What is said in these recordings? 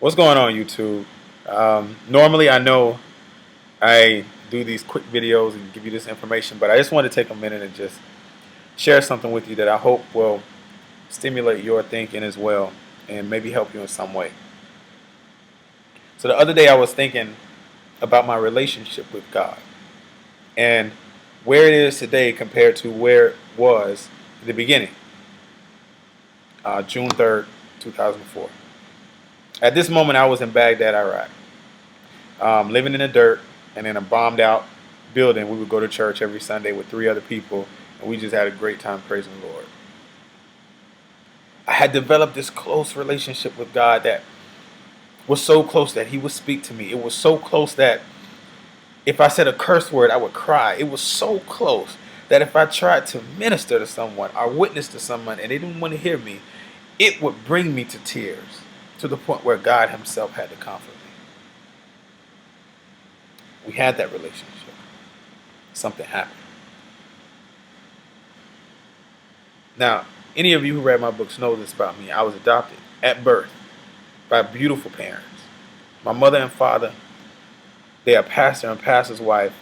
What's going on, YouTube? Normally, I know I do these quick videos and give you this information, but I just want to take a minute and just share something with you that I hope will stimulate your thinking as well and maybe help you in some way. So, the other day, I was thinking about my relationship with God and where it is today compared to where it was in the beginning, June 3rd, 2004. At this moment, I was in Baghdad, Iraq, living in the dirt and in a bombed out building. We would go to church every Sunday with three other people, and we just had a great time praising the Lord. I had developed this close relationship with God that was so close that He would speak to me. It was so close that if I said a curse word, I would cry. It was so close that if I tried to minister to someone or witness to someone and they didn't want to hear me, it would bring me to tears to the point where God Himself had to comfort me. We had that relationship. Something happened. Now, any of you who read my books know this about me. I was adopted at birth by beautiful parents. My mother and father, they are pastor and pastor's wife.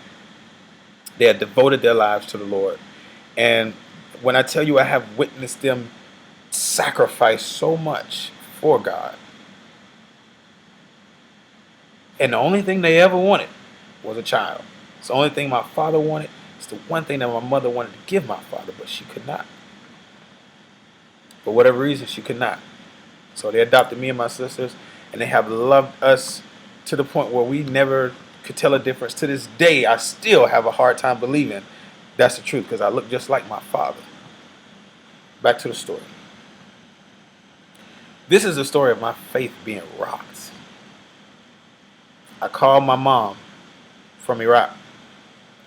They have devoted their lives to the Lord. And when I tell you I have witnessed them sacrifice so much for God, and the only thing they ever wanted was a child. It's the only thing my father wanted. It's the one thing that my mother wanted to give my father, but she could not. For whatever reason, she could not. So they adopted me and my sisters, and they have loved us to the point where we never could tell a difference. To this day, I still have a hard time believing that's the truth because I look just like my father. Back to the story. This is the story of my faith being rocked. I called my mom from Iraq.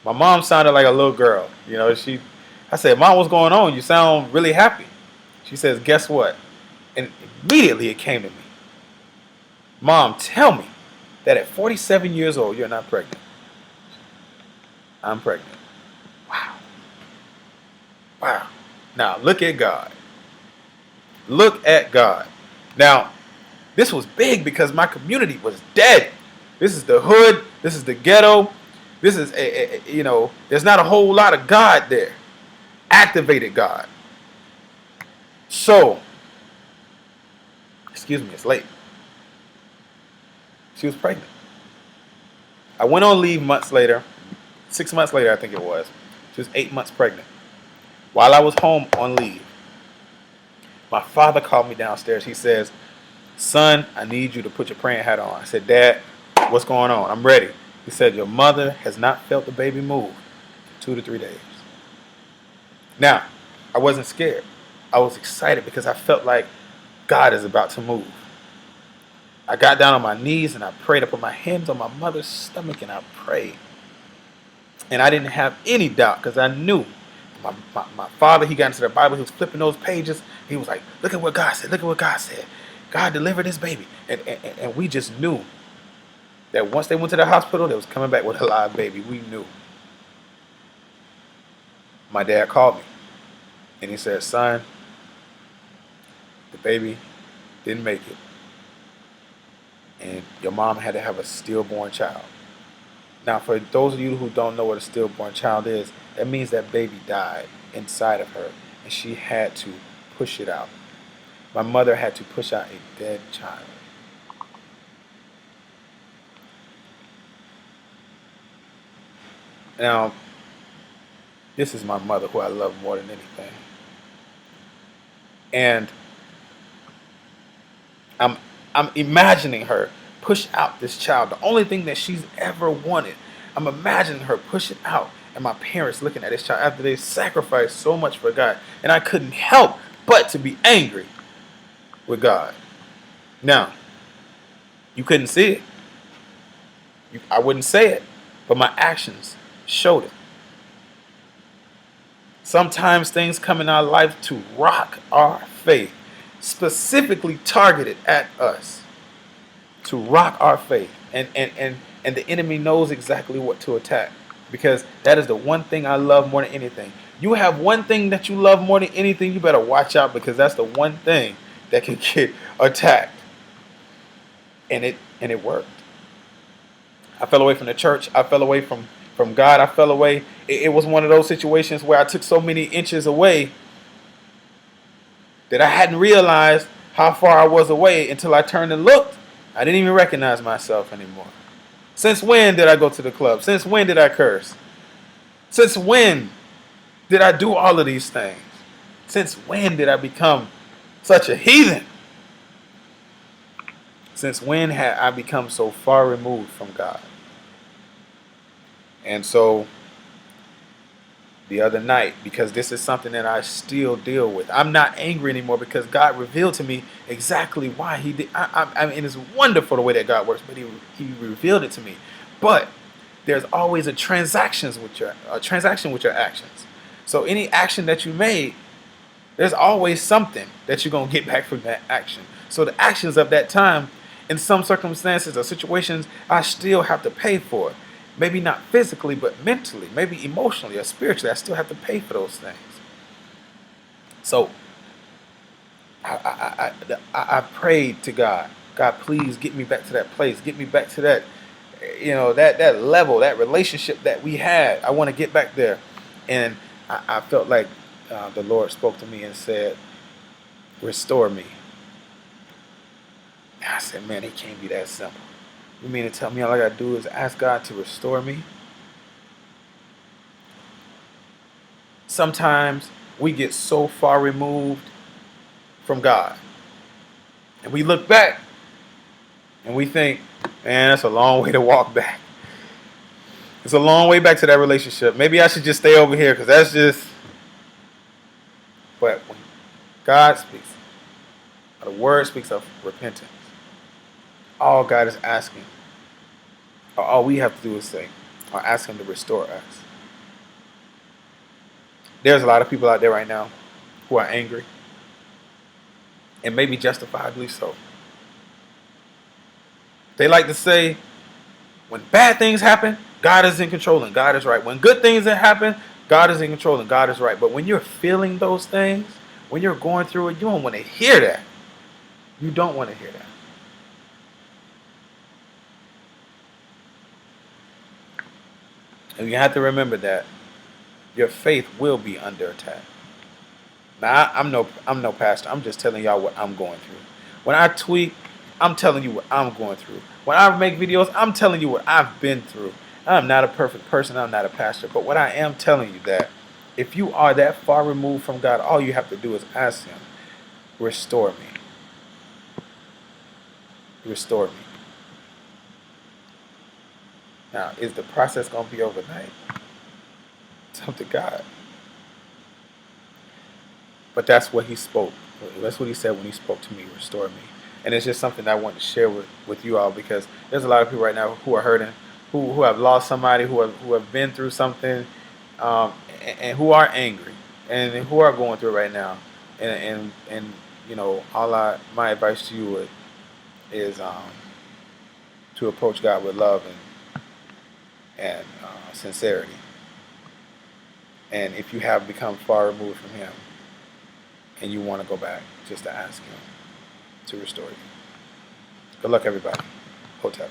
My mom sounded like a little girl. I said, "Mom, what's going on? You sound really happy." She says, "Guess what?" And immediately it came to me. "Mom, tell me that at 47 years old, you're not pregnant." I'm pregnant. Wow. Wow. Now, look at God. Look at God. Now, this was big because my community was dead. This is the hood. This is the ghetto. This is, there's not a whole lot of God there. Activated God. So, excuse me, it's late. She was pregnant. I went on leave months later. 6 months later, I think it was. She was 8 months pregnant. While I was home on leave, my father called me downstairs. He says, "Son, I need you to put your praying hat on." I said, "Dad, what's going on?" "I'm ready." He said, "Your mother has not felt the baby move in 2 to 3 days." Now, I wasn't scared. I was excited because I felt like God is about to move. I got down on my knees and I prayed. I put my hands on my mother's stomach and I prayed. And I didn't have any doubt because I knew my father, he got into the Bible, he was flipping those pages. He was like, "Look at what God said, look at what God said. God delivered this baby." And we just knew that once they went to the hospital, they was coming back with a live baby. We knew. My dad called me and he said, "Son, the baby didn't make it. And your mom had to have a stillborn child." Now, for those of you who don't know what a stillborn child is, that means that baby died inside of her and she had to push it out. My mother had to push out a dead child. Now, this is my mother who I love more than anything. And I'm I'm imagining her push out this child, the only thing that she's ever wanted. I'm imagining her push it out, and my parents looking at this child after they sacrificed so much for God, and I couldn't help but to be angry with God. Now, you couldn't see it. I wouldn't say it, but my actions showed it. Sometimes things come in our life to rock our faith, specifically targeted at us to rock our faith. And the enemy knows exactly what to attack because that is the one thing I love more than anything. You have one thing that you love more than anything, you better watch out because that's the one thing that can get attacked. and it worked. I fell away from the church. I fell away from God. I fell away. It was one of those situations where I took so many inches away that I hadn't realized how far I was away until I turned and looked. I didn't even recognize myself anymore. Since when did I go to the club? Since when did I curse? Since when did I do all of these things? Since when did I become such a heathen? Since when had I become so far removed from God? And so the other night, because this is something that I still deal with, I'm not angry anymore because God revealed to me exactly why He did. I mean, it's wonderful the way that God works, but He revealed it to me. But there's always a transaction with your actions. So any action that you made, there's always something that you're gonna get back from that action. So the actions of that time, in some circumstances or situations, I still have to pay for it. Maybe not physically, but mentally, maybe emotionally or spiritually, I still have to pay for those things. So I prayed to God, God, please get me back to that place, get me back to that, that level, that relationship that we had. I want to get back there, and I felt like the Lord spoke to me and said, "Restore me." And I said, "Man, it can't be that simple. You mean to tell me all I gotta do is ask God to restore me?" Sometimes we get so far removed from God, and we look back and we think, man, that's a long way to walk back. It's a long way back to that relationship. Maybe I should just stay over here because that's just. But when God speaks, the word speaks of repentance. All God is asking, or all we have to do is say, or ask Him to restore us. There's a lot of people out there right now who are angry, and maybe justifiably so. They like to say, when bad things happen, God is in control and God is right. When good things happen, God is in control and God is right. But when you're feeling those things, when you're going through it, you don't want to hear that. You don't want to hear that. And you have to remember that your faith will be under attack. Now, I'm no pastor. I'm just telling y'all what I'm going through. When I tweet, I'm telling you what I'm going through. When I make videos, I'm telling you what I've been through. I'm not a perfect person. I'm not a pastor. But what I am telling you that if you are that far removed from God, all you have to do is ask Him, restore me. Restore me. Now, is the process going to be overnight? It's up to God. But that's what He spoke. That's what He said when He spoke to me, restore me. And it's just something that I want to share with you all, because there's a lot of people right now who are hurting, who have lost somebody, who have been through something, and who are angry and who are going through it right now. And my advice to you is to approach God with love and sincerity. And if you have become far removed from Him and you want to go back, just to ask Him to restore you. Good luck, everybody. Hotep.